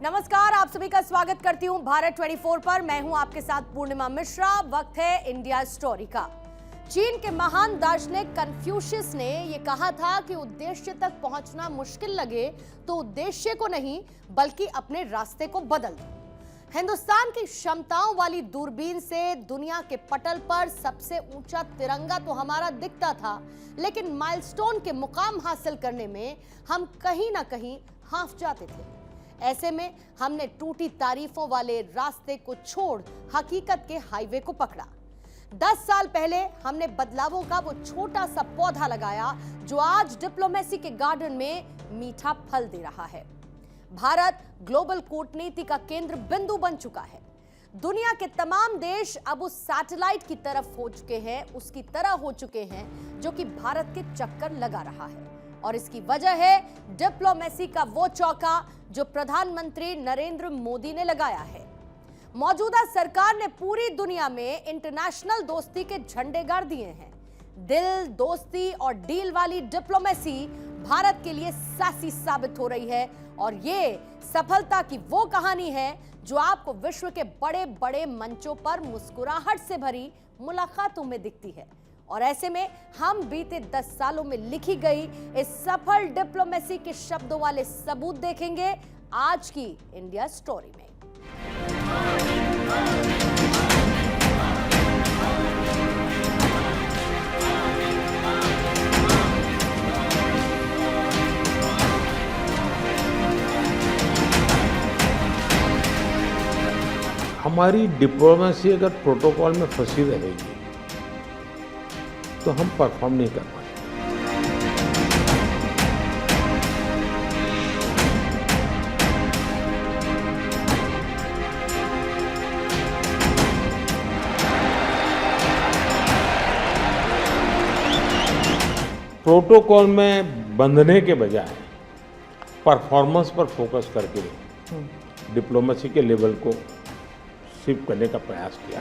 नमस्कार, आप सभी का स्वागत करती हूं भारत 24 पर। मैं हूं आपके साथ पूर्णिमा मिश्रा। वक्त है इंडिया स्टोरी का। चीन के महान दार्शनिक कन्फ्यूशियस ने यह कहा था कि उद्देश्य तक पहुंचना मुश्किल लगे तो उद्देश्य को नहीं बल्कि अपने रास्ते को बदल दो। हिंदुस्तान की क्षमताओं वाली दूरबीन से दुनिया के पटल पर सबसे ऊंचा तिरंगा तो हमारा दिखता था, लेकिन माइलस्टोन के मुकाम हासिल करने में हम कहीं ना कहीं हाफ जाते थे। ऐसे में हमने टूटी तारीफों वाले रास्ते को छोड़ हकीकत के हाईवे को पकड़ा। 10 साल पहले हमने बदलावों का वो छोटा सा पौधा लगाया जो आज डिप्लोमेसी के गार्डन में मीठा फल दे रहा है। भारत ग्लोबल कूटनीति का केंद्र बिंदु बन चुका है। दुनिया के तमाम देश अब उस सैटेलाइट की तरफ हो चुके हैं, उसकी तरह हो चुके हैं जो कि भारत के चक्कर लगा रहा है। और इसकी वजह है डिप्लोमेसी का वो चौका जो प्रधानमंत्री नरेंद्र मोदी ने लगाया है। मौजूदा सरकार ने पूरी दुनिया में इंटरनेशनल दोस्ती के झंडे गाड़ दिए हैं। दिल, दोस्ती और डील वाली डिप्लोमेसी भारत के लिए सासी साबित हो रही है और ये सफलता की वो कहानी है जो आपको विश्व के बड़े बड़े मंचों पर मुस्कुराहट से भरी मुलाकातों में दिखती है। और ऐसे में हम बीते 10 सालों में लिखी गई इस सफल डिप्लोमेसी के शब्दों वाले सबूत देखेंगे आज की इंडिया स्टोरी में। हमारी डिप्लोमेसी अगर प्रोटोकॉल में फंसी रहेगी तो हम परफॉर्म नहीं कर पाएंगे। प्रोटोकॉल में बंधने के बजाय परफॉर्मेंस पर फोकस करके डिप्लोमेसी के लेवल को शिफ्ट करने का प्रयास किया।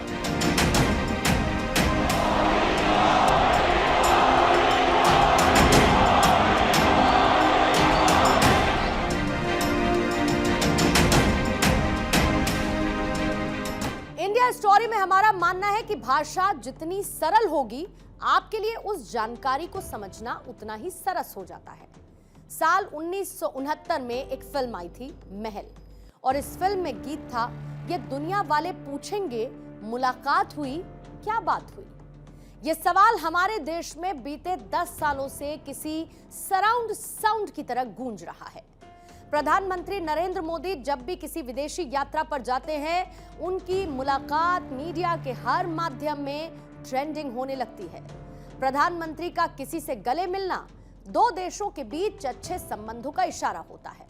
इंडिया स्टोरी में हमारा मानना है कि भाषा जितनी सरल होगी आपके लिए उस जानकारी को समझना उतना ही सरस हो जाता है। साल 1969 में एक फिल्म आई थी महल, और इस फिल्म में गीत था ये दुनिया वाले पूछेंगे मुलाकात हुई क्या बात हुई। ये सवाल हमारे देश में बीते 10 सालों से किसी सराउंड साउंड की तरह गूंज रहा है। प्रधानमंत्री नरेंद्र मोदी जब भी किसी विदेशी यात्रा पर जाते हैं उनकी मुलाकात मीडिया के हर माध्यम में ट्रेंडिंग होने लगती है। प्रधानमंत्री का किसी से गले मिलना दो देशों के बीच अच्छे संबंधों का इशारा होता है,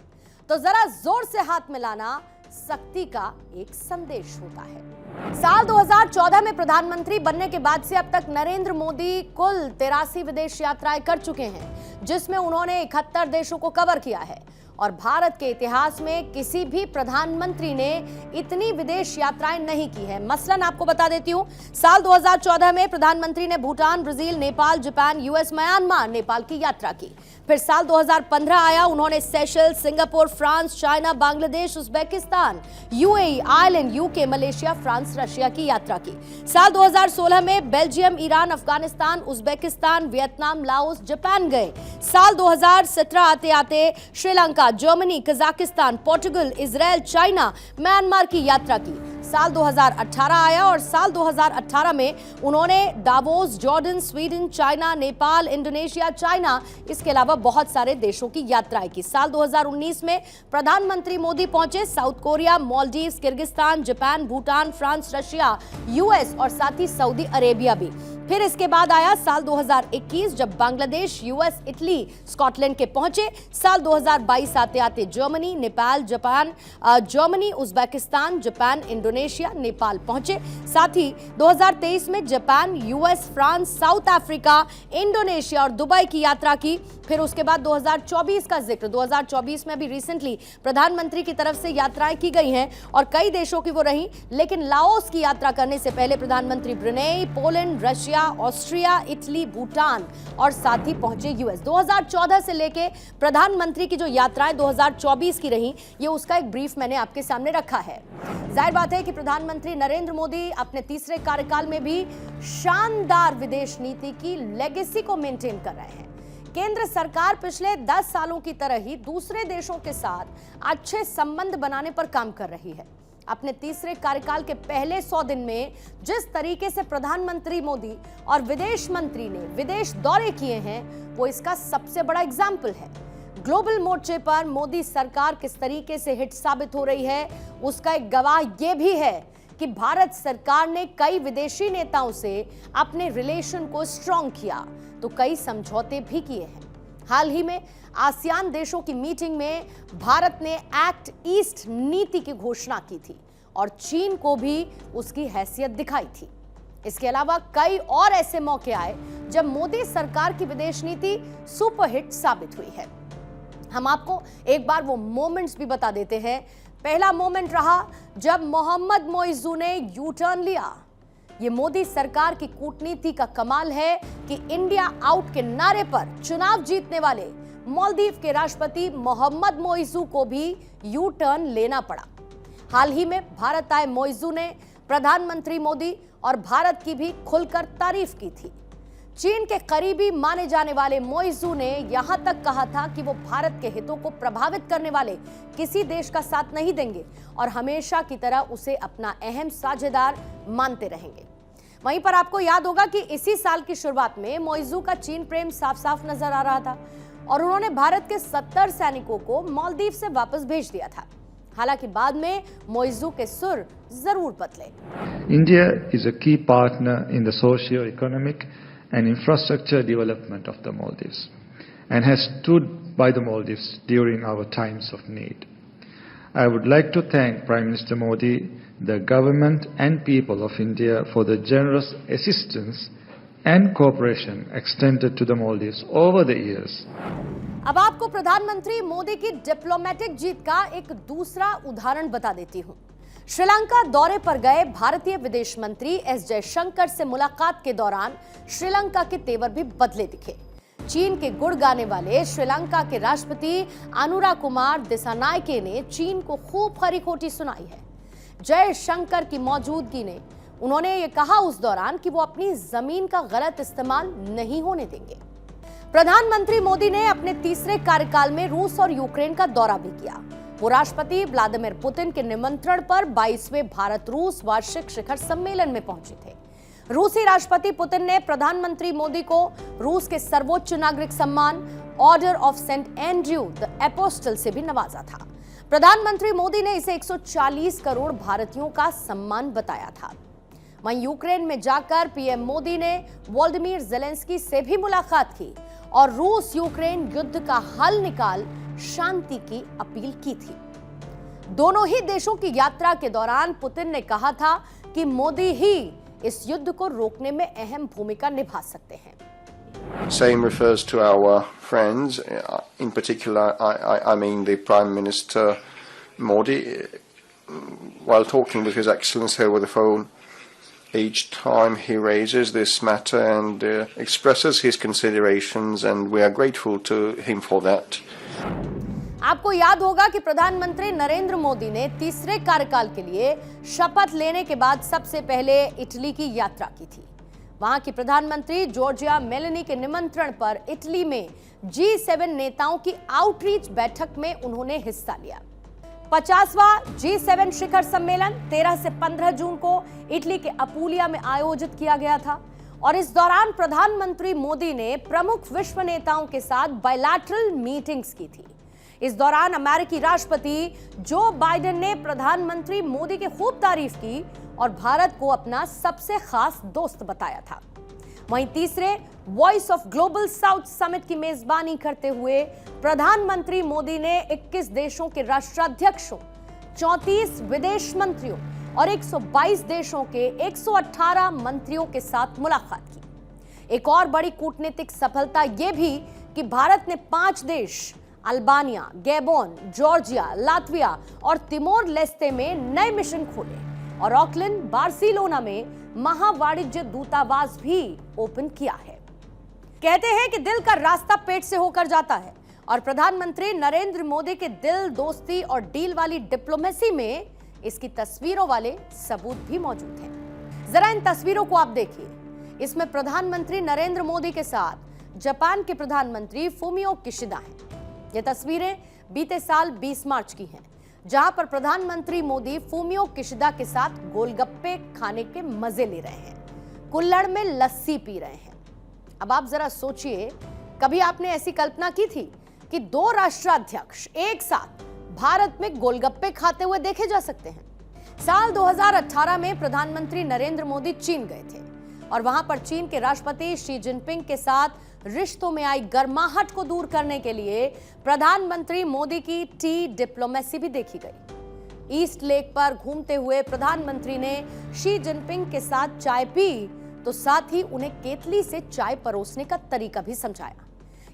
तो जरा जोर से हाथ मिलाना शक्ति का एक संदेश होता है। साल 2014 में प्रधानमंत्री बनने के बाद से अब तक नरेंद्र मोदी कुल 83 विदेश यात्राएं कर चुके हैं, जिसमें उन्होंने 71 देशों को कवर किया है। और भारत के इतिहास में किसी भी प्रधानमंत्री ने इतनी विदेश यात्राएं नहीं की है। मसलन आपको बता देती हूं, साल 2014 में प्रधानमंत्री ने Bhutan, Brazil, Nepal, Japan, US, Myanmar, Nepal की यात्रा की। फिर साल 2015 आया, उन्होंने Seychelles, Singapore, France, China, Bangladesh, Uzbekistan, UAE, Ireland, UK, Malaysia, France, Russia की यात्रा की। साल 2016 में Belgium, Iran, Afghanistan, Uzbekistan, Vietnam, Laos, Japan गए। साल 2017 आते आते Sri Lanka, Germany, Kazakhstan, Portugal, Israel, China, Myanmar की यात्रा की। साल 2018 आया और साल 2018 में उन्होंने Davos, Jordan, Sweden, China, Nepal, Indonesia, China, इसके अलावा बहुत सारे देशों की यात्राएं की। साल 2019 में प्रधानमंत्री मोदी पहुंचे south Korea, Maldives, Kyrgyzstan, Japan, Bhutan, France, Russia, US और साथ ही सऊदी अरेबिया भी। फिर इसके बाद आया साल 2021 जब बांग्लादेश, यूएस, इटली, स्कॉटलैंड के पहुंचे। साल 2022 आते आते Germany, Nepal, Japan, Germany, Uzbekistan, Japan, Indonesia, Nepal पहुंचे। साथ ही 2023 में Japan, US, France, south Africa, Indonesia और दुबई की यात्रा की। फिर उसके बाद 2024 का जिक्र, 2024 में भी रिसेंटली प्रधानमंत्री की तरफ से यात्राएं की गई हैं और कई देशों की वो रही, लेकिन लाओस की यात्रा करने से पहले प्रधानमंत्री Brunei, Poland, Russia, Russia, Austria, Italy, Bhutan और साथ ही पहुंचे यूएस। 2014 से लेके प्रधानमंत्री की जो यात्राएं 2024 की रही, ये उसका एक ब्रीफ मैंने आपके सामने रखा है। जाहिर बात है कि प्रधानमंत्री नरेंद्र मोदी अपने तीसरे कार्यकाल में भी शानदार विदेश नीति की लेगेसी को मेंटेन कर रहे हैं। केंद्र सरकार पिछले 10 सालों की तरह ही दूसरे देशों के साथ अच्छे संबंध बनाने पर काम कर रही है। अपने तीसरे कार्यकाल के पहले 100 दिन में जिस तरीके से प्रधानमंत्री मोदी और विदेश मंत्री ने विदेश दौरे किए हैं, वो इसका सबसे बड़ा एग्जाम्पल है। ग्लोबल मोर्चे पर मोदी सरकार किस तरीके से हिट साबित हो रही है, उसका एक गवाह यह भी है कि भारत सरकार ने कई विदेशी नेताओं से अपने रिलेशन को स्ट्रॉन्ग किया, तो कई समझौते भी किए हैं। हाल ही में आसियान देशों की मीटिंग में भारत ने एक्ट ईस्ट नीति की घोषणा की थी और चीन को भी उसकी हैसियत दिखाई थी। इसके अलावा कई और ऐसे मौके आए जब मोदी सरकार की विदेश नीति सुपरहिट साबित हुई है। हम आपको एक बार वो मोमेंट्स भी बता देते हैं। पहला मोमेंट रहा जब मोहम्मद मोइजू ने यू टर्न लिया। ये मोदी सरकार की कूटनीति का कमाल है कि इंडिया आउट के नारे पर चुनाव जीतने वाले मालदीव के राष्ट्रपति मोहम्मद मोइजू को भी यू टर्न लेना पड़ा। हाल ही में भारत आए मोइजू ने प्रधानमंत्री मोदी और भारत की भी खुलकर तारीफ की थी। चीन के करीबी माने जाने वाले मोइजू ने यहां तक कहा था कि वो भारत के हितों को प्रभावित करने वाले किसी देश का साथ नहीं देंगे और हमेशा की तरह उसे अपना अहम साझेदार मानते रहेंगे। वहीं पर आपको याद होगा कि इसी साल की शुरुआत में मोइजू का चीन प्रेम साफ साफ नजर आ रहा था और उन्होंने भारत के 70 सैनिकों को मालदीव से वापस भेज दिया था। हालांकि बाद में मोइजू के सुर जरूर बदले। India is a key partner in the socio-economic and infrastructure development of the Maldives and has stood by the Maldives during our times of need. I would like to thank Prime Minister Modi, the government and people of India for the generous assistance and cooperation extended to the Maldives over the years. अब आपको प्रधानमंत्री मोदी की diplomatic जीत का एक दूसरा उदाहरण बता देती हूं। श्रीलंका दौरे पर गए भारतीय विदेश मंत्री एस जयशंकर से मुलाकात के दौरान श्रीलंका के तेवर भी बदले दिखे। चीन के गुण गाने वाले श्रीलंका के राष्ट्रपति अनुरा कुमार दिसानायके ने चीन को खूब खरी खोटी सुनाई है। जयशंकर की मौजूदगी ने उन्होंने ये कहा उस दौरान कि वो अपनी जमीन का गलत इस्तेमाल नहीं होने देंगे। प्रधानमंत्री मोदी ने अपने तीसरे कार्यकाल में रूस और यूक्रेन का दौरा भी किया। वो राष्ट्रपति व्लादिमीर पुतिन के निमंत्रण पर 22वें भारत रूस वार्षिक शिखर सम्मेलन में पहुंचे थे। रूसी राष्ट्रपति पुतिन ने प्रधानमंत्री मोदी को रूस के सर्वोच्च नागरिक सम्मान order of saint Andrew the apostle से भी नवाजा था। प्रधानमंत्री मोदी ने इसे 140 करोड़ भारतीयों का सम्मान बताया था। वहीं यूक्रेन में जाकर पीएम मोदी ने वोलोदिमीर ज़ेलेंस्की से भी मुलाकात की और रूस यूक्रेन युद्ध का हल निकाल शांति की अपील की थी। दोनों ही देशों की यात्रा के दौरान पुतिन ने कहा था कि मोदी ही इस युद्ध को रोकने में अहम भूमिका निभा सकते हैं। Same refers to our friends, in particular, I mean the Prime Minister Modi, while talking with His Excellency over the phone, each time he raises this matter and expresses his considerations, and we are grateful to him for that. आपको याद होगा कि प्रधानमंत्री नरेंद्र मोदी ने तीसरे कार्यकाल के लिए शपथ लेने के बाद सबसे पहले इटली की यात्रा की थी। वहां की प्रधानमंत्री जॉर्जिया मेलोनी के निमंत्रण पर इटली में G7 नेताओं की आउटरीच बैठक में उन्होंने हिस्सा लिया। 50वां G7 शिखर सम्मेलन 13 से 15 जून को इटली के अपूलिया में आयोजित किया गया था और इस दौरान प्रधानमंत्री मोदी ने प्रमुख विश्व नेताओं के साथ बायलैटरल मीटिंग्स की थी। इस दौरान अमेरिकी राष्ट्रपति जो बाइडेन ने प्रधानमंत्री मोदी की खूब तारीफ की और भारत को अपना सबसे खास दोस्त बताया था। वहीं तीसरे voice of global south summit की मेजबानी करते हुए प्रधानमंत्री मोदी ने 21 देशों के राष्ट्राध्यक्षों, 34 विदेश मंत्रियों और 122 देशों के 118 मंत्रियों के साथ मुलाकात की। एक और बड़ी कूटनीतिक सफलता यह भी कि भारत ने 5 देश अल्बानिया, गैबोन, जॉर्जिया, लातविया और तिमोर लेस्ते में नए मिशन खोले। और ऑकलैंड, बार्सिलोना में महावाणिज्य दूतावास भी ओपन किया है। कहते हैं कि दिल का रास्ता पेट से होकर जाता है और प्रधानमंत्री नरेंद्र मोदी के दिल, दोस्ती और डील वाली डिप्लोमेसी में इसकी तस्वीरों वाले सबूत भी मौजूद हैं। जरा इन तस्वीरों को आप देखिए। इसमें प्रधानमंत्री नरेंद्र मोदी के साथ जापान के प्रधानमंत्री फूमियो किशिदा हैं। ये तस्वीरें बीते साल 20 मार्च की हैं, जहां पर प्रधानमंत्री मोदी फूमियो किशिदा के साथ गोलगप्पे खाने के मजे ले रहे हैं, कुल्हड़ में लस्सी पी रहे हैं। अब आप जरा सोचिए, कभी आपने ऐसी कल्पना की थी कि दो राष्ट्राध्यक्ष एक साथ भारत में गोलगप्पे खाते हुए देखे जा सकते हैं? साल 2018 में प्रधानमंत्री नरेंद्र मोदी चीन गए थे और वहां पर चीन के राष्ट्रपति शी जिनपिंग के साथ रिश्तों में आई गर्माहट को दूर करने के लिए प्रधानमंत्री मोदी की टी डिप्लोमेसी भी देखी गई। ईस्ट लेक पर घूमते हुए प्रधानमंत्री ने शी जिनपिंग के साथ चाय पी तो साथ ही उन्हें केतली से चाय परोसने का तरीका भी समझाया।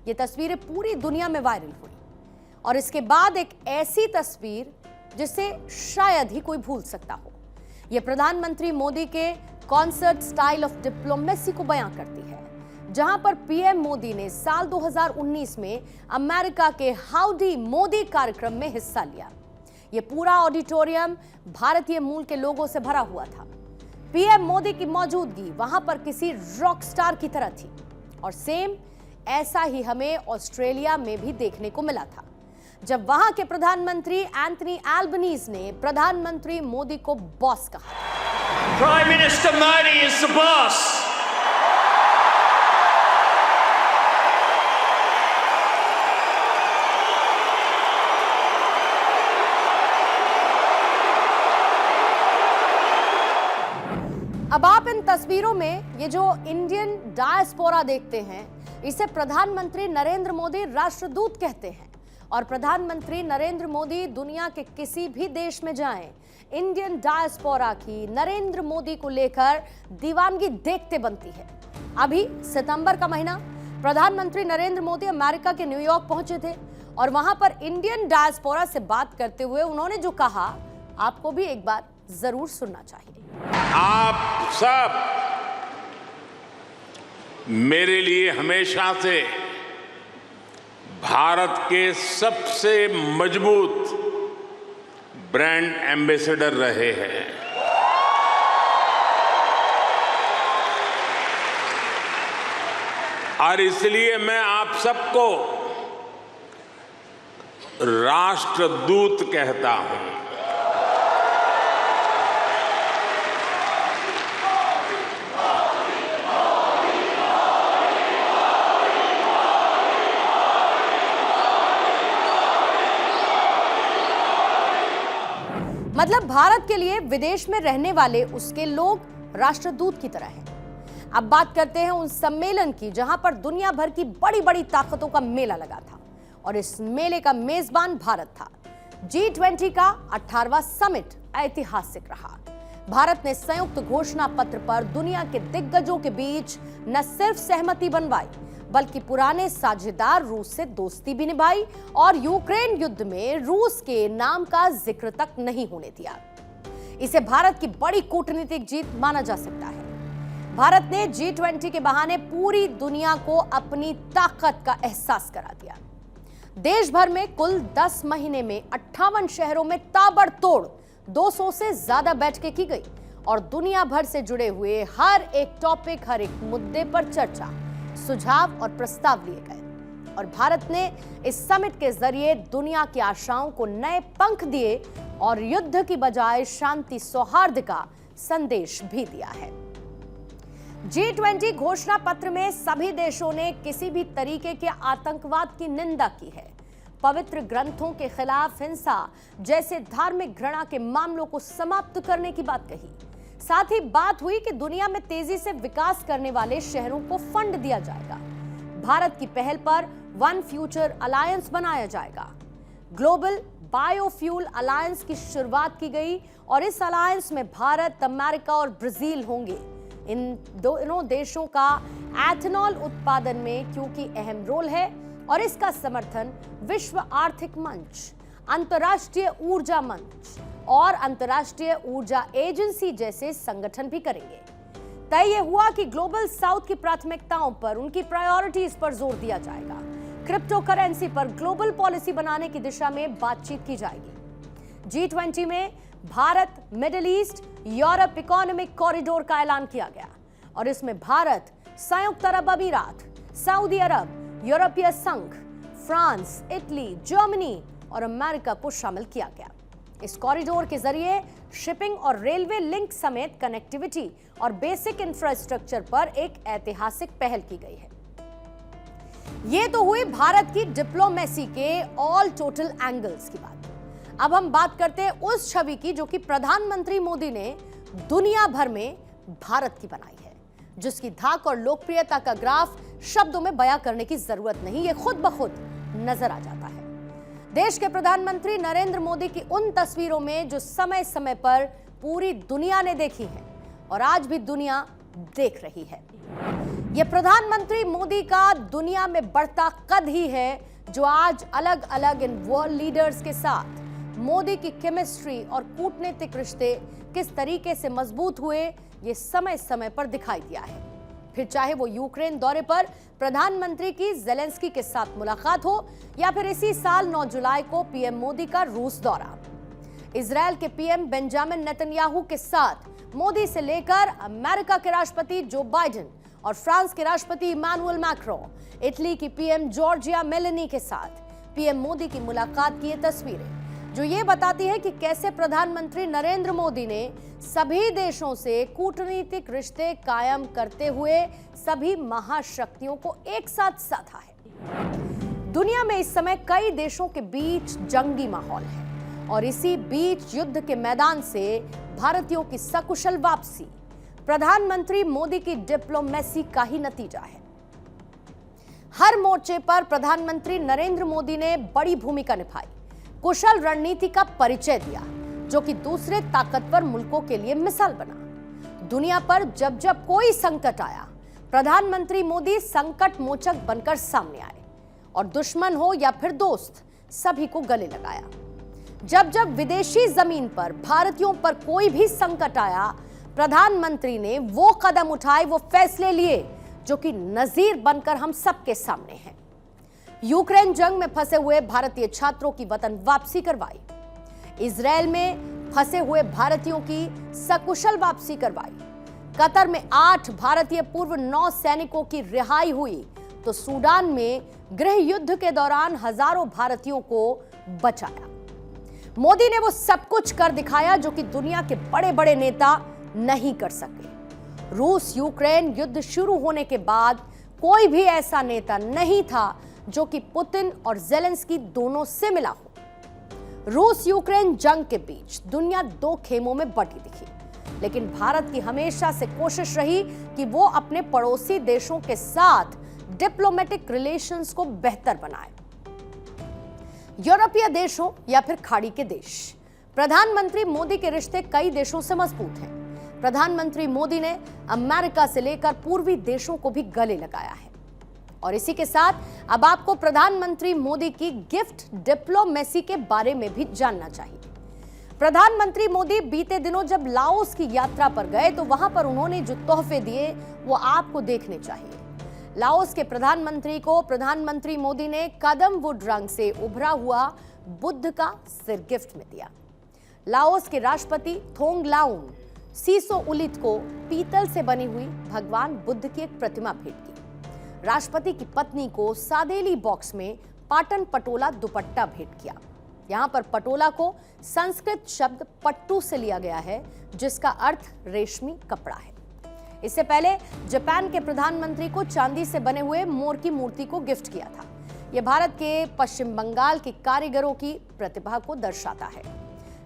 ये तस्वीरें पूरी दुनिया में वायरल हुई और इसके बाद एक ऐसी तस्वीर जिसे शायद ही कोई भूल सकता हो। यह प्रधानमंत्री मोदी के कॉन्सर्ट स्टाइल ऑफ डिप्लोमेसी को बयां करती है, जहां पर पीएम मोदी ने साल 2019 में अमेरिका के हाउडी मोदी कार्यक्रम में हिस्सा लिया। यह पूरा ऑडिटोरियम भारतीय मूल के लोगों से भरा हुआ था। पीएम मोदी की मौजूदगी वहां पर किसी रॉक स्टार की तरह थी और सेम ऐसा ही हमें ऑस्ट्रेलिया में भी देखने को मिला था, जब वहां के प्रधानमंत्री एंथनी एल्बनीज ने प्रधानमंत्री मोदी को बॉस कहा। Prime Minister Modi is the boss. अब आप इन तस्वीरों में ये जो इंडियन डायस्पोरा देखते हैं, इसे प्रधानमंत्री नरेंद्र मोदी राष्ट्रदूत कहते हैं। और प्रधानमंत्री नरेंद्र मोदी दुनिया के किसी भी देश में जाएं, इंडियन डायस्पोरा की नरेंद्र मोदी को लेकर दीवानगी देखते बनती है। अभी सितंबर का महीना, प्रधानमंत्री नरेंद्र मोदी अमेरिका के न्यूयॉर्क पहुंचे थे और वहां पर इंडियन डायस्पोरा से बात करते हुए उन्होंने जो कहा, आपको भी एक बार जरूर सुनना चाहिए। आप सब मेरे लिए हमेशा से भारत के सबसे मजबूत ब्रांड एम्बेसडर रहे हैं। और इसलिए मैं आप सबको राष्ट्रदूत कहता हूं। मतलब भारत के लिए विदेश में रहने वाले उसके लोग राष्ट्रदूत की तरह हैं। अब बात करते हैं उन सम्मेलन की जहां पर दुनिया भर की बड़ी बड़ी ताकतों का मेला लगा था और इस मेले का मेजबान भारत था। G20 का 18वां समिट ऐतिहासिक रहा। भारत ने संयुक्त घोषणा पत्र पर दुनिया के दिग्गजों के बीच न सिर्फ सहमति बनवाई, बल्कि पुराने साझेदार रूस से दोस्ती भी निभाई और यूक्रेन युद्ध में रूस के नाम का जिक्र तक नहीं होने दिया। इसे भारत की बड़ी कूटनीतिक जीत माना जा सकता है। भारत ने G20 के बहाने पूरी दुनिया को अपनी ताकत का एहसास करा दिया। देश भर में कुल 10 महीने में 58 शहरों में ताबड़तोड़ 200 से ज्यादा बैठकें की गई और दुनिया भर से जुड़े हुए हर एक टॉपिक, हर एक मुद्दे पर चर्चा, सुझाव और प्रस्ताव लिए गए और भारत ने इस समिट के जरिए दुनिया की आशाओं को नए पंख दिए और युद्ध की बजाय शांति सौहार्द का संदेश भी दिया है। G20 घोषणा पत्र में सभी देशों ने किसी भी तरीके के आतंकवाद की निंदा की है, पवित्र ग्रंथों के खिलाफ हिंसा जैसे धार्मिक घृणा के मामलों को समाप्त करने की बात कही। साथ ही बात हुई कि दुनिया में तेजी से विकास करने वाले शहरों को फंड दिया जाएगा। भारत की पहल पर वन फ्यूचर अलायंस बनाया जाएगा। ग्लोबल बायोफ्यूल अलायंस की शुरुआत की गई और इस अलायंस में भारत, अमेरिका और ब्राजील होंगे। इन दोनों देशों का एथेनॉल उत्पादन में क्योंकि अहम रोल है और इसका समर्थन विश्व आर्थिक मंच, अंतर्राष्ट्रीय ऊर्जा मंच और अंतर्राष्ट्रीय ऊर्जा एजेंसी जैसे संगठन भी करेंगे। तय यह हुआ कि ग्लोबल साउथ की प्राथमिकताओं पर, उनकी प्रायोरिटीज पर जोर दिया जाएगा। क्रिप्टो करेंसी पर ग्लोबल पॉलिसी बनाने की दिशा में बातचीत की जाएगी। G20 में Bharat, middle east, Europe economic corridor का ऐलान किया गया और इसमें भारत, संयुक्त अरब अमीरात, सऊदी अरब, यूरोपीय संघ, फ्रांस, इटली, जर्मनी और अमेरिका को शामिल किया गया। इस कॉरिडोर के जरिए शिपिंग और रेलवे लिंक समेत कनेक्टिविटी और बेसिक इंफ्रास्ट्रक्चर पर एक ऐतिहासिक पहल की गई है। ये तो हुई भारत की डिप्लोमेसी के ऑल टोटल एंगल्स की बात। अब हम बात करते हैं उस छवि की जो कि प्रधानमंत्री मोदी ने दुनिया भर में भारत की बनाई है, जिसकी धाक और लोकप्रियता का ग्राफ शब्दों में बयां करने की जरूरत नहीं, ये खुद ब खुद नजर आ जाता है। देश के प्रधानमंत्री नरेंद्र मोदी की उन तस्वीरों में जो समय समय पर पूरी दुनिया ने देखी है और आज भी दुनिया देख रही है। यह प्रधानमंत्री मोदी का दुनिया में बढ़ता कद ही है जो आज अलग अलग इन वर्ल्ड लीडर्स के साथ मोदी की केमिस्ट्री और कूटनीतिक रिश्ते किस तरीके से मजबूत हुए, ये समय समय पर दिखाई दिया है। फिर चाहे वो यूक्रेन दौरे पर प्रधानमंत्री की जेलेंस्की के साथ मुलाकात हो या फिर इसी साल 9 जुलाई को पीएम मोदी का रूस दौरा, इजराइल के पीएम बेंजामिन नेतन्याहू के साथ मोदी से लेकर अमेरिका के राष्ट्रपति जो बाइडेन और फ्रांस के राष्ट्रपति इमानुएल मैक्रों, इटली की पीएम जॉर्जिया मेलोनी के साथ पीएम मोदी की मुलाकात की ये तस्वीरें जो ये बताती है कि कैसे प्रधानमंत्री नरेंद्र मोदी ने सभी देशों से कूटनीतिक रिश्ते कायम करते हुए सभी महाशक्तियों को एक साथ साधा है। दुनिया में इस समय कई देशों के बीच जंगी माहौल है और इसी बीच युद्ध के मैदान से भारतीयों की सकुशल वापसी प्रधानमंत्री मोदी की डिप्लोमेसी का ही नतीजा है। हर मोर्चे पर प्रधानमंत्री नरेंद्र मोदी ने बड़ी भूमिका निभाई, कुशल रणनीति का परिचय दिया जो कि दूसरे ताकतवर मुल्कों के लिए मिसाल बना। दुनिया पर जब जब कोई संकट आया, प्रधानमंत्री मोदी संकट मोचक बनकर सामने आए और दुश्मन हो या फिर दोस्त, सभी को गले लगाया। जब जब विदेशी जमीन पर भारतीयों पर कोई भी संकट आया, प्रधानमंत्री ने वो कदम उठाए, वो फैसले लिए जो कि नजीर बनकर हम सबके सामने हैं। यूक्रेन जंग में फंसे हुए भारतीय छात्रों की वतन वापसी करवाई, इजराइल में फंसे हुए भारतीयों की सकुशल वापसी करवाई, कतर में 8 भारतीय पूर्व नौ सैनिकों की रिहाई हुई, तो सूडान में गृह युद्ध के दौरान हजारों भारतीयों को बचाया। मोदी ने वो सब कुछ कर दिखाया जो कि दुनिया के बड़े बड़े नेता नहीं कर सके। रूस यूक्रेन युद्ध शुरू होने के बाद कोई भी ऐसा नेता नहीं था जो कि पुतिन और जेलेंस्की दोनों से मिला हो। रूस यूक्रेन जंग के बीच दुनिया 2 खेमों में बटी दिखी, लेकिन भारत की हमेशा से कोशिश रही कि वो अपने पड़ोसी देशों के साथ डिप्लोमेटिक रिलेशंस को बेहतर बनाए। यूरोपीय देशों या फिर खाड़ी के देश, प्रधानमंत्री मोदी के रिश्ते कई देशों से मजबूत हैं। प्रधानमंत्री मोदी ने अमेरिका से लेकर पूर्वी देशों को भी गले लगाया है। और इसी के साथ अब आपको प्रधानमंत्री मोदी की गिफ्ट डिप्लोमेसी के बारे में भी जानना चाहिए। प्रधानमंत्री मोदी बीते दिनों जब लाओस की यात्रा पर गए तो वहां पर उन्होंने जो तोहफे दिए वो आपको देखने चाहिए। लाओस के प्रधानमंत्री को प्रधानमंत्री मोदी ने कदम वुड रंग से उभरा हुआ बुद्ध का सिर गिफ्ट में दिया। लाओस के राष्ट्रपति थोंगलाउन सिसोउलिट को पीतल से बनी हुई भगवान बुद्ध की एक प्रतिमा भेंट की। राष्ट्रपति की पत्नी को सादेली बॉक्स में पाटन पटोला दुपट्टा भेंट किया। यहाँ पर पटोला को संस्कृत शब्द पट्टू से लिया गया है जिसका अर्थ रेशमी कपड़ा है। इससे पहले जापान के प्रधानमंत्री को चांदी से बने हुए मोर की मूर्ति को गिफ्ट किया था। यह भारत के पश्चिम बंगाल के कारीगरों की प्रतिभा को दर्शाता है।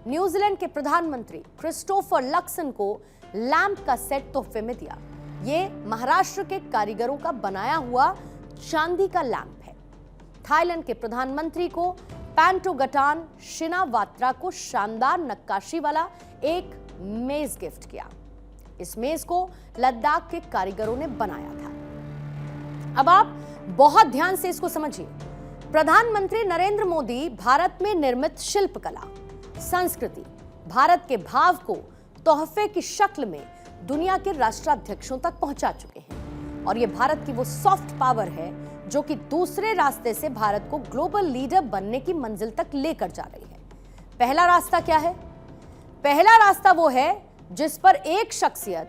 न्यूजीलैंड के प्रधानमंत्री क्रिस्टोफर लक्सन को लैंप का सेट तोहफे में दिया। ये महाराष्ट्र के कारीगरों का बनाया हुआ चांदी का लैंप है। थाईलैंड के प्रधानमंत्री को पैंटोगटान शिनावात्रा को शानदार नक्काशी वाला एक मेज गिफ्ट किया। इस मेज को लद्दाख के कारीगरों ने बनाया था। अब आप बहुत ध्यान से इसको समझिए। प्रधानमंत्री नरेंद्र मोदी भारत में निर्मित शिल्पकला, संस्कृति, भारत के भाव को तोहफे की शक्ल में दुनिया के राष्ट्राध्यक्षों तक पहुंचा चुके हैं। और ये भारत की वो सॉफ्ट पावर है जो कि दूसरे रास्ते से भारत को ग्लोबल लीडर बनने की मंजिल तक लेकर जा रही है। पहला रास्ता क्या है? पहला रास्ता वो है जिस पर एक शख्सियत,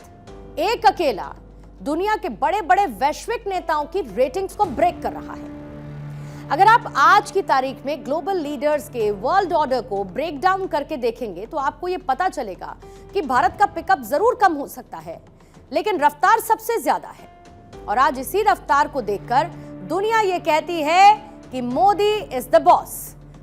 एक अकेला दुनिया के बड़े बड़े वैश्विक नेताओं की रेटिंग्स को ब्रेक कर रहा है। अगर आप आज की तारीख में ग्लोबल लीडर्स के वर्ल्ड ऑर्डर को ब्रेक डाउन करके देखेंगे तो आपको यह पता चलेगा कि भारत का पिकअप जरूर कम हो सकता है, लेकिन रफ्तार सबसे ज्यादा है। और आज इसी रफ्तार को देखकर दुनिया यह कहती है कि मोदी इज द बॉस।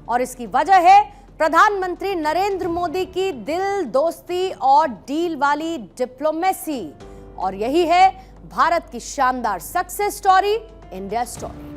और इसकी वजह है प्रधानमंत्री नरेंद्र मोदी की दिल, दोस्ती और डील वाली डिप्लोमेसी। और यही है भारत की शानदार सक्सेस स्टोरी, इंडिया स्टोरी।